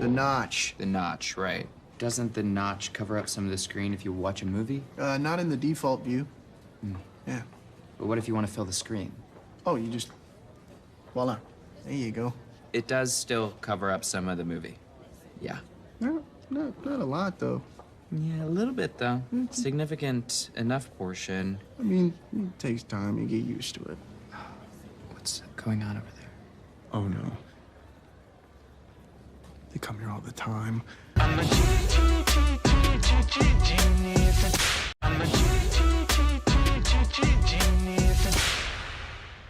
the notch. The notch, right. Doesn't the notch cover up some of the screen if you watch a movie? Not in the default view. Yeah. But what if you want to fill the screen? Oh, you just... voila. There you go. It does still cover up some of the movie. Yeah. No, not a lot, though. Yeah, a little bit, though. Significant enough portion. I mean, it takes time. You get used to it. What's going on over there? Oh, no. They come here all the time.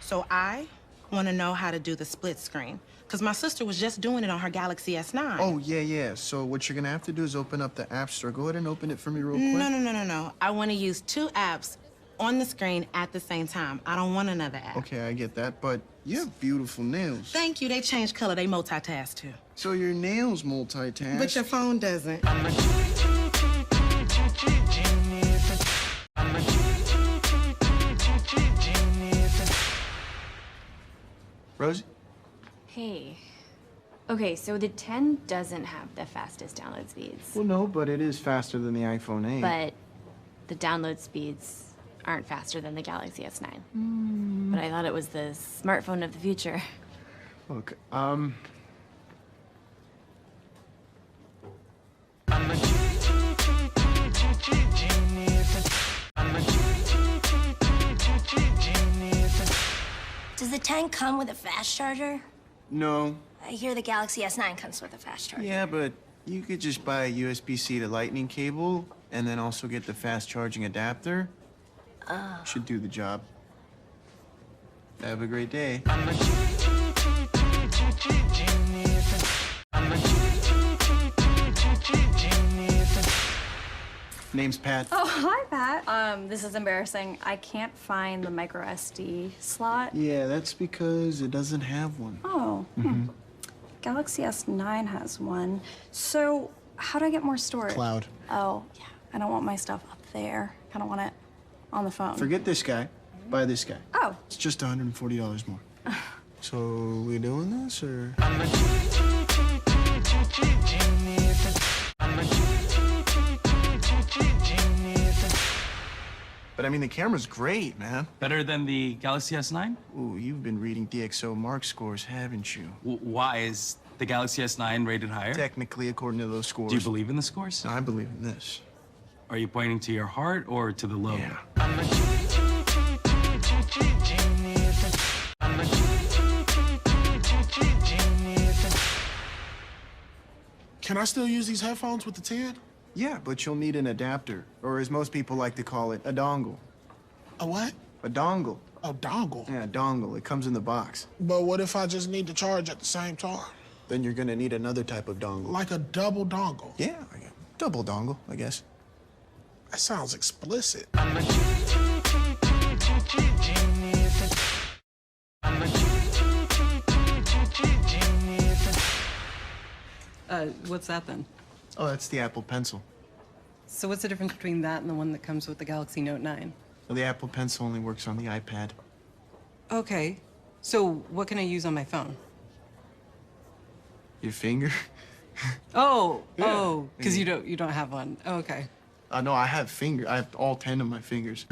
So I want to know how to do the split screen. Because my sister was just doing it on her Galaxy S9. Oh, yeah. So what you're going to have to do is open up the App Store. Go ahead and open it for me real quick. No. I want to use 2 apps on the screen at the same time. I don't want another app. Okay, I get that, but you have beautiful nails. Thank you. They change color. They multitask, too. So your nails multitask. But your phone doesn't. Rosie? Hey. Okay, so the 10 doesn't have the fastest download speeds. Well, no, but it is faster than the iPhone 8. But the download speeds aren't faster than the Galaxy S9. But I thought it was the smartphone of the future. Look, Does the 10 come with a fast charger? no. I hear the Galaxy S9 comes with a fast charger. Yeah, but you could just buy a USB-C to lightning cable and then also get the fast charging adapter. Should do the job. Have a great day. Name's Pat. Oh, hi, Pat. This is embarrassing. I can't find the micro SD slot. Yeah, that's because it doesn't have one. Oh. Galaxy S9 has one. So how do I get more storage? Cloud. Oh, yeah. I don't want my stuff up there. I kind of want it on the phone. Forget this guy. Buy this guy. Oh. It's just $140 more. So, we doing this, or? But I mean, the camera's great, man. Better than the Galaxy S9? Ooh, you've been reading DxO Mark scores, haven't you? Why is the Galaxy S9 rated higher? Technically, according to those scores. Do you believe in the scores? I believe in this. Are you pointing to your heart or to the lobe? Yeah. Can I still use these headphones with the 10? Yeah, but you'll need an adapter, or as most people like to call it, a dongle. A what? A dongle. A dongle? Yeah, a dongle. It comes in the box. But what if I just need to charge at the same time? Then you're gonna need another type of dongle. Like a double dongle? Yeah, double dongle, I guess. That sounds explicit. What's that then? Oh, that's the Apple Pencil. So what's the difference between that and the one that comes with the Galaxy Note 9? Well, the Apple Pencil only works on the iPad. Okay. So what can I use on my phone? Your finger? Oh, Yeah. oh, because you don't have one. Oh, okay. No, I have I have all 10 of my fingers.